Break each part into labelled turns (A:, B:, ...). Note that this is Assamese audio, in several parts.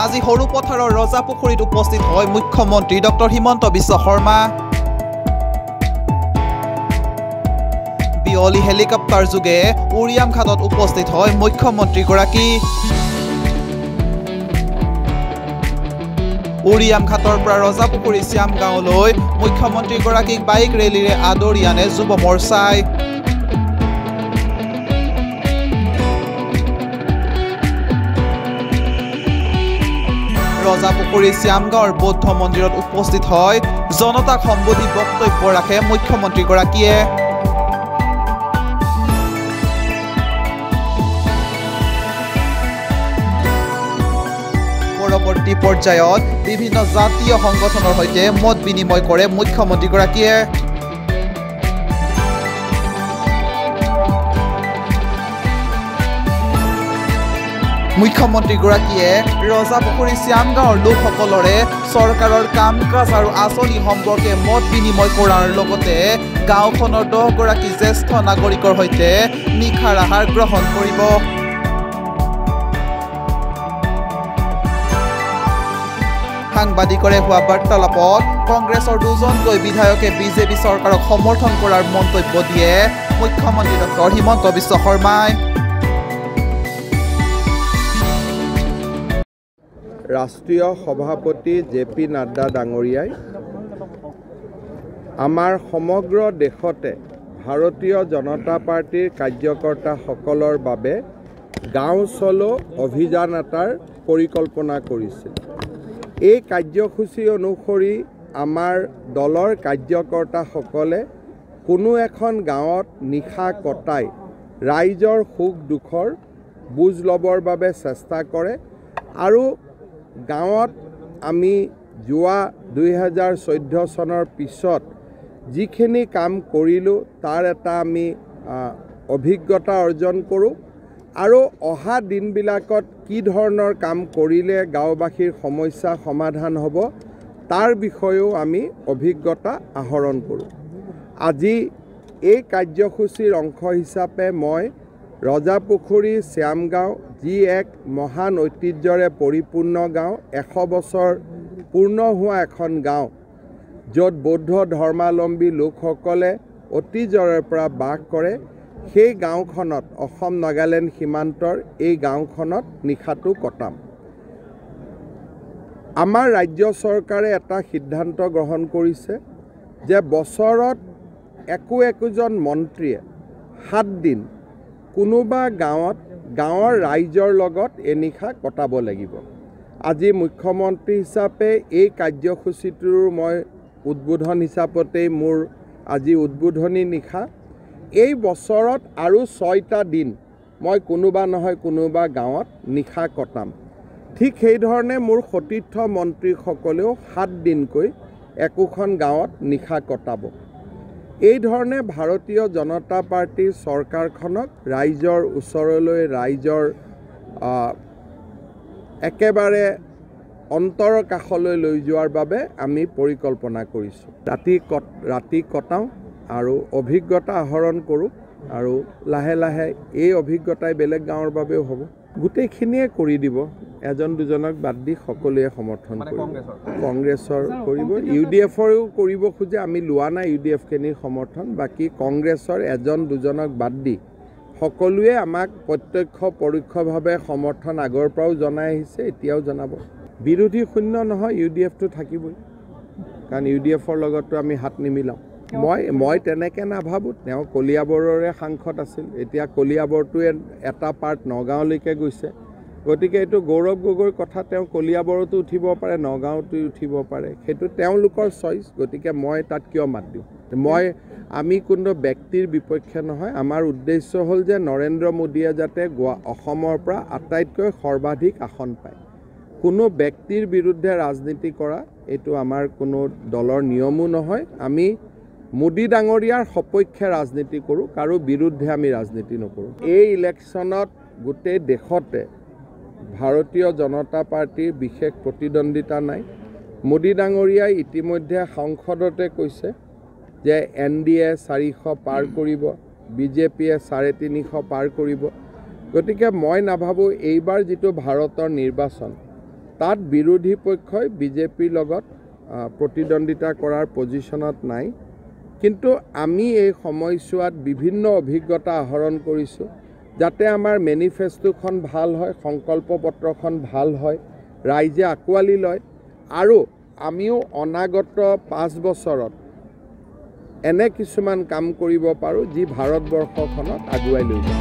A: আজি সৰুপথাৰৰ ৰজাপুখুৰীত উপস্থিত হয় মুখ্যমন্ত্ৰী ডক্টৰ হিমন্ত বিশ্ব শৰ্মা। বিয়লি হেলিকপ্টাৰ যোগে উৰিয়াম ঘাটত উপস্থিত হয় মুখ্যমন্ত্ৰীগৰাকী। উৰিয়াম ঘাটৰ পৰা ৰজাপুখুৰী শ্যামগাঁৱলৈ মুখ্যমন্ত্ৰীগৰাকীক বাইক ৰেলীৰে আদৰি আনে যুৱ মৰ্চাই। ৰজাপুখুৰী শ্যামগাঁৱৰ বৌদ্ধ মন্দিৰত উপস্থিত হয় জনতাক সম্বোধি বক্তব্য ৰাখে মুখ্যমন্ত্ৰীগৰাকীয়ে। পৰৱৰ্তী পৰ্যায়ত বিভিন্ন জাতীয় সংগঠনৰ সৈতে মত বিনিময় কৰে মুখ্যমন্ত্ৰীগৰাকীয়ে। মুখ্যমন্ত্ৰীগৰাকীয়ে ৰজাপুখুৰী শ্যামগাঁৱৰ লোকসকলৰে চৰকাৰৰ কাম কাজ আৰু আঁচনি সম্পৰ্কে মত বিনিময় কৰাৰ লগতে গাঁওখনৰ 10গৰাকী জ্যেষ্ঠ নাগৰিকৰ সৈতে নিশাৰ আহাৰ গ্ৰহণ কৰিব। সাংবাদিকৰে হোৱা বাৰ্তালাপত কংগ্ৰেছৰ 2জনকৈ বিধায়কে বিজেপি চৰকাৰক সমৰ্থন কৰাৰ মন্তব্য দিয়ে মুখ্যমন্ত্ৰী ডক্টৰ হিমন্ত বিশ্ব শৰ্মাই।
B: ৰাষ্ট্ৰীয় সভাপতি জে.পি. নাড্ডা ডাঙৰীয়াই আমাৰ সমগ্ৰ দেশতে ভাৰতীয় জনতা পাৰ্টিৰ কাৰ্যকৰ্তাসকলৰ বাবে গাঁও চলো অভিযান এটাৰ পৰিকল্পনা কৰিছিল। এই কাৰ্যসূচী অনুসৰি আমাৰ দলৰ কাৰ্যকৰ্তাসকলে কোনো এখন গাঁৱত নিশা কটাই ৰাইজৰ সুখ দুখৰ বুজ ল'বৰ বাবে চেষ্টা কৰে আৰু গাঁৱত আমি যোৱা 2014 চনৰ পিছত যিখিনি কাম কৰিলোঁ তাৰ এটা আমি অভিজ্ঞতা অৰ্জন কৰোঁ আৰু অহা দিনবিলাকত কি ধৰণৰ কাম কৰিলে গাঁওবাসীৰ সমস্যা সমাধান হ'ব তাৰ বিষয়েও আমি অভিজ্ঞতা আহৰণ কৰোঁ। আজি এই কাৰ্যসূচীৰ অংশ হিচাপে মই ৰজাপুখুৰী শ্যামগাঁও যি এক মহান ঐতিহ্যৰে পৰিপূৰ্ণ গাঁও, 100 বছৰ পূৰ্ণ হোৱা এখন গাঁও, য'ত বৌদ্ধ ধৰ্মাৱলম্বী লোকসকলে অতীজৰে পৰা বাস কৰে, সেই গাঁওখনত অসম নাগালেণ্ড সীমান্তৰ এই গাঁওখনত নিশাটো কটাম। আমাৰ ৰাজ্য চৰকাৰে এটা সিদ্ধান্ত গ্ৰহণ কৰিছে যে বছৰত একোজন মন্ত্ৰীয়ে 7 দিন কোনোবা গাঁৱত গাঁৱৰ ৰাইজৰ লগত এনিশা কটাব লাগিব। আজি মুখ্যমন্ত্ৰী হিচাপে এই কাৰ্যসূচীটোৰ মই উদ্বোধন হিচাপতেই মোৰ আজি উদ্বোধনী নিশা। এই বছৰত আৰু 6টা দিন মই কোনোবা নহয় কোনোবা গাঁৱত নিশা কটাম। ঠিক সেইধৰণে মোৰ সতীৰ্থ মন্ত্ৰীসকলেও 7 দিনকৈ একোখন গাঁৱত নিশা কটাব। এই ধৰণে ভাৰতীয় জনতা পাৰ্টিৰ চৰকাৰখনক ৰাইজৰ ওচৰলৈ, ৰাইজৰ একেবাৰে অন্তৰ কাষলৈ লৈ যোৱাৰ বাবে আমি পৰিকল্পনা কৰিছোঁ। ৰাতি কটাওঁ আৰু অভিজ্ঞতা আহৰণ কৰোঁ আৰু লাহে লাহে এই অভিজ্ঞতাই বেলেগ গাঁৱৰ বাবেও হ'ব। গোটেইখিনিয়ে কৰি দিব, এজন দুজনক বাদ দি সকলোৱে সমৰ্থন কৰিব। কংগ্ৰেছৰ কৰিব, UDFৰো কৰিব খোজে, আমি লোৱা নাই UDFখিনিৰ সমৰ্থন। বাকী কংগ্ৰেছৰ এজন দুজনক বাদ দি সকলোৱে আমাক প্ৰত্যক্ষ পৰোক্ষভাৱে সমৰ্থন আগৰ পৰাও জনাই আহিছে, এতিয়াও জনাব। বিৰোধী শূন্য নহয়, UDFটো থাকিবই, কাৰণ UDFৰ লগতো আমি হাত নিমিলাওঁ। মই তেনেকৈ নাভাবোঁ। তেওঁ কলিয়াবৰৰে সাংসদ আছিল, এতিয়া কলিয়াবৰটোৱে এটা পাৰ্ট নগাঁৱলৈকে গৈছে, গতিকে এইটো গৌৰৱ গগৈৰ কথা। তেওঁ কলিয়াবৰতো উঠিব পাৰে, নগাঁৱতো উঠিব পাৰে, সেইটো তেওঁলোকৰ চইচ। গতিকে মই তাত কিয় মাত দিওঁ? আমি কোনো ব্যক্তিৰ বিপক্ষে নহয়। আমাৰ উদ্দেশ্য হ'ল যে নৰেন্দ্ৰ মোদীয়ে যাতে অসমৰ পৰা আটাইতকৈ সৰ্বাধিক আসন পায়। কোনো ব্যক্তিৰ বিৰুদ্ধে ৰাজনীতি কৰা এইটো আমাৰ কোনো দলৰ নিয়মো নহয়। আমি মোদী ডাঙৰীয়াৰ সপক্ষে ৰাজনীতি কৰোঁ, কাৰো বিৰুদ্ধে আমি ৰাজনীতি নকৰোঁ। এই ইলেকশ্যনত গোটেই দেশতে ভাৰতীয় জনতা পাৰ্টিৰ বিশেষ প্ৰতিদ্বন্দ্বিতা নাই। মোদী ডাঙৰীয়াই ইতিমধ্যে সংসদতে কৈছে যে NDA 400 পাৰ কৰিব, বিজেপিয়ে 350 পাৰ কৰিব। গতিকে মই নাভাবোঁ এইবাৰ যিটো ভাৰতৰ নিৰ্বাচন, তাত বিৰোধী পক্ষই বিজেপিৰ লগত প্ৰতিদ্বন্দ্বিতা কৰাৰ পজিশ্যনত নাই কিন্তু আমি এই সময়ছোৱাত বিভিন্ন অভিজ্ঞতা আহৰণ কৰিছোঁ যাতে আমাৰ মেনিফেষ্টোখন ভাল হয় সংকল্প পত্ৰখন ভাল হয় ৰাইজে আঁকোৱালি লয় আৰু আমিও অনাগত 5 বছৰত এনে কিছুমান কাম কৰিব পাৰোঁ যি ভাৰতবৰ্ষখনক আগুৱাই লৈ যাব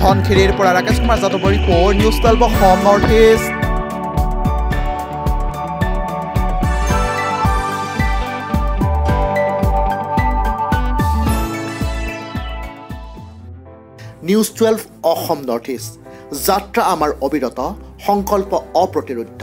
A: ধনশিৰিৰ পৰা ৰাকেশ কুমাৰ যাদৱৰ report news 12 Assam north east
C: news 12 Assam north east যাত্ৰা আমাৰ অবিৰত সংকল্প অপ্ৰতিৰোধ্য